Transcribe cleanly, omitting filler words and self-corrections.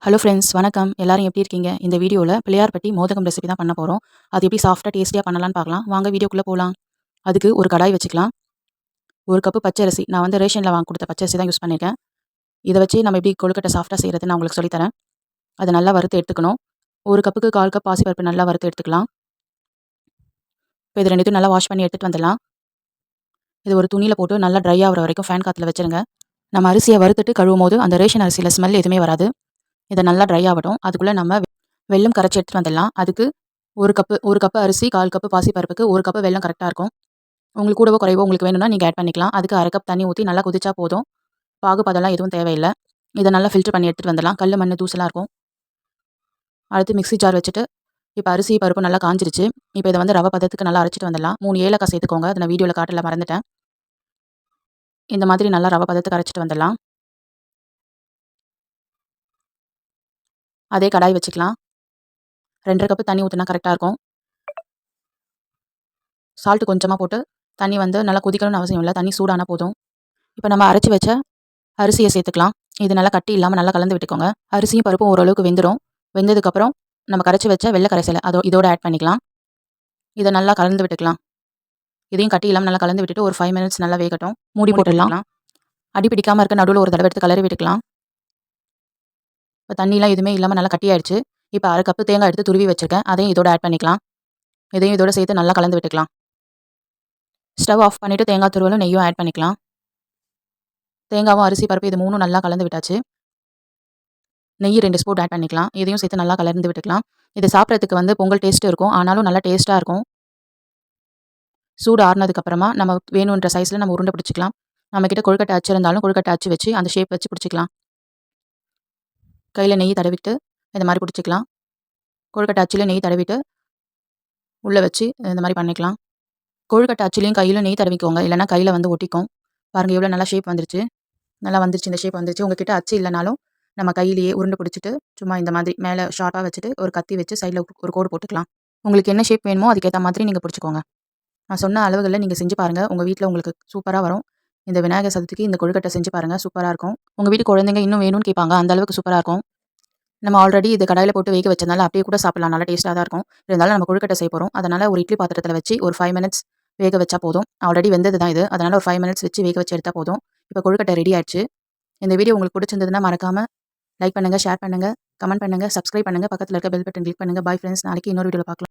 Hello friends வணக்கம். எல்லாரும் எப்படி இருக்கீங்க? இந்த வீடியோவில் பிள்ளையார்பட்டி மோதகம் ரெசிபி தான் பண்ண போகிறோம். அது எப்படி சாஃப்ட்டாக டேஸ்டியாக பண்ணலான்னு பார்க்கலாம். வாங்க வீடியோக்குள்ளே போகலாம். அதுக்கு ஒரு கடாய் வச்சுக்கலாம். ஒரு கப்பு பச்சரிசி, நான் வந்து ரேஷனில் வாங்கி கொடுத்த பச்சரிசி தான் யூஸ் பண்ணியிருக்கேன். இதை வச்சு நம்ம எப்படி கொழுக்கட்டை சாஃப்ட்டாக செய்கிறதுன்னு நான் உங்களுக்கு சொல்லித்தரேன். அதை நல்லா வறுத்து எடுத்துக்கணும். ஒரு கப்புக்கு 1/4 கப் பாசிப்பருப்பு நல்லா வறுத்து எடுத்துக்கலாம். இப்போ இது ரெண்டுத்தையும் நல்லா வாஷ் பண்ணி எடுத்துகிட்டு வந்துடலாம். இது ஒரு துணியில் போட்டு நல்லா ட்ரை ஆகிற வரைக்கும் ஃபேன் காற்றுல வச்சுருங்க. நம்ம அரிசியை வறுத்துட்டு கழுவும் போது அந்த ரேஷன் அரிசியில் ஸ்மெல் எதுவுமே வராது. இதை நல்லா ட்ரை ஆகட்டும். அதுக்குள்ளே நம்ம வெல்லம் கரைச்சி எடுத்துகிட்டு வந்துடலாம். அதுக்கு ஒரு கப்பு அரிசி, 1/4 கப்பு பாசிப்பருப்புக்கு 1 கப்பு வெல்லம் கரெக்டாக இருக்கும். உங்களுக்கு கூடவோ குறைவோ உங்களுக்கு வேணும்னா நீங்கள் ஆட் பண்ணிக்கலாம். அதுக்கு 1/2 கப் தண்ணி ஊற்றி நல்லா கொதிச்சா போதும். பாகு பதம்லாம் எதுவும் தேவையில்லை. இதை நல்லா ஃபில்டர் பண்ணி எடுத்துகிட்டு வந்துடலாம். கல் மண் தூசலாக இருக்கும். அடுத்து மிக்ஸி ஜார் வச்சுட்டு இப்போ அரிசி பருப்பு நல்லா காஞ்சிருச்சு. இப்போ இதை வந்து ரவை பதத்துக்கு நல்லா அரைச்சிட்டு வந்துடலாம். 3 ஏலக்காய் சேர்த்துக்கோங்க. அதை நான் வீடியோவில் காட்டல மறந்துட்டேன். இந்த மாதிரி நல்லா ரவை பதத்துக்கு அரைச்சிட்டு வந்துடலாம். அதே கடாய் வச்சுக்கலாம். 2 1/2 கப்பு தண்ணி ஊற்றினா கரெக்டாக இருக்கும். சால்ட்டு கொஞ்சமாக போட்டு தண்ணி வந்து நல்லா கொதிக்கணும்னு அவசியம் இல்லை. தண்ணி சூடானா போதும். இப்போ நம்ம அரைச்சி வச்ச அரிசியை சேர்த்துக்கலாம். இது நல்லா கட்டி இல்லாமல் நல்லா கலந்து விட்டுக்கோங்க. அரிசியும் பருப்பும் ஓரளவுக்கு வெந்துடும். வெந்ததுக்கப்புறம் நம்ம கரைச்சி வச்ச வெள்ளை கரைசலை இதோட ஆட் பண்ணிக்கலாம். இதை நல்லா கலந்து விட்டுக்கலாம். இதையும் கட்டி இல்லாமல் நல்லா கலந்து விட்டுட்டு ஒரு 5 மினிட்ஸ் நல்லா வேகட்டும். மூடி போட்டுடலாம். அடி பிடிக்காமல் இருக்க நடுவில் ஒரு தடவை எடுத்து கலரி விட்டுக்கலாம். இப்போ தண்ணிலாம் எதுவுமே இல்லாமல் நல்லா கட்டியாயிடுச்சு. இப்போ 1/2 கப்பு தேங்காய் எடுத்து துருவி வச்சுருக்கேன். அதையும் இதோட ஆட் பண்ணிக்கலாம். இதையும் இதோட சேர்த்து நல்லா கலந்து விட்டுக்கலாம். ஸ்டவ் ஆஃப் பண்ணிவிட்டு தேங்காய் துருவலும் நெய்யும் ஆட் பண்ணிக்கலாம். தேங்காவும் அரிசி பருப்பு இது 3ம் நல்லா கலந்து விட்டாச்சு. நெய் 2 ஸ்பூன் ஆட் பண்ணிக்கலாம். இதையும் சேர்த்து நல்லா கலந்து விட்டுக்கலாம். இது சாப்பிட்றதுக்கு வந்து பொங்கல் டேஸ்ட்டு இருக்கும். ஆனாலும் நல்லா டேஸ்ட்டாக இருக்கும். சூடு ஆறுனதுக்கப்புறமா நம்ம வேணுன்ற சைஸில் நம்ம உருண்டை பிடிச்சிக்கலாம். நம்மக்கிட்ட கொழுக்கட்டை அச்சு இருந்தாலும் கொழுக்கட்டை அச்சு வச்சு அந்த ஷேப் வச்சு பிடிச்சிக்கலாம். கையில் நெய் தடவிட்டு இந்த மாதிரி பிடிச்சிக்கலாம். கொழுக்கட்டை அச்சில் நெய் தடவிட்டு உள்ளே வச்சு இந்த மாதிரி பண்ணிக்கலாம். கொழுக்கட்டை அச்சுலையும் கையிலும் நெய் தடவிக்கோங்க. இல்லைனா கையில் வந்து ஒட்டிக்கும். பாருங்கள் எவ்வளோ நல்லா ஷேப் வந்துருச்சு. நல்லா வந்துருச்சு. இந்த ஷேப் வந்துருச்சு. உங்ககிட்ட அச்சு இல்லைனாலும் நம்ம கையிலேயே உருண்டை பிடிச்சிட்டு சும்மா இந்த மாதிரி மேலே ஷார்ப்பாக வச்சுட்டு ஒரு கத்தி வச்சு சைடில் ஒரு கோடு போட்டுக்கலாம். உங்களுக்கு என்ன ஷேப் வேணுமோ அதுக்கேற்ற மாதிரி நீங்கள் பிடிச்சிக்கோங்க. நான் சொன்ன அளவுகளில் நீங்கள் செஞ்சு பாருங்கள். உங்கள் வீட்டில் உங்களுக்கு சூப்பராக வரும். இந்த விநாயகர் சதுர்த்திக்கு இந்த கொழுக்கட்டை செஞ்சு பாருங்கள். சூப்பராக இருக்கும். உங்கள் வீட்டு குழந்தைங்க இன்னும் வேணும்னு கேட்பாங்க. அந்த அளவுக்கு சூப்பராக இருக்கும். நம்ம ஆல்ரெடி இது கடாயில் போட்டு வேக வச்சதுனால அப்படியே கூட சாப்பிடலாம். நல்லா டேஸ்ட்டாக தான் இருக்கும். இருந்தாலும் நம்ம கொழுக்கட்டை செய்ய போகிறோம். அதனால் ஒரு இட்லி பாத்திரத்தில் வச்சு ஒரு 5 மினிட்ஸ் வேக வச்சா போதும். ஆல்ரெடி வெந்தது தான் இது. அதனால் ஒரு 5 மினிட்ஸ் வச்சு வேக வச்சு எடுத்தால் போதும். இப்போ கொழுக்கட்டை ரெடி ஆயிடுச்சு. இந்த வீடியோ உங்களுக்கு பிடிச்சிருந்ததுன்னா மறக்காமல் லைக் பண்ணுங்கள், ஷேர் பண்ணுங்கள், கமெண்ட் பண்ணுங்கள், சப்ஸ்கிரைப் பண்ணுங்கள். பக்கத்தில் இருக்க பெல் பட்டன் கிளிக் பண்ணுங்கள். Bye friends. நாளைக்கு இன்னொரு வீடியோவில் பார்க்கலாம்.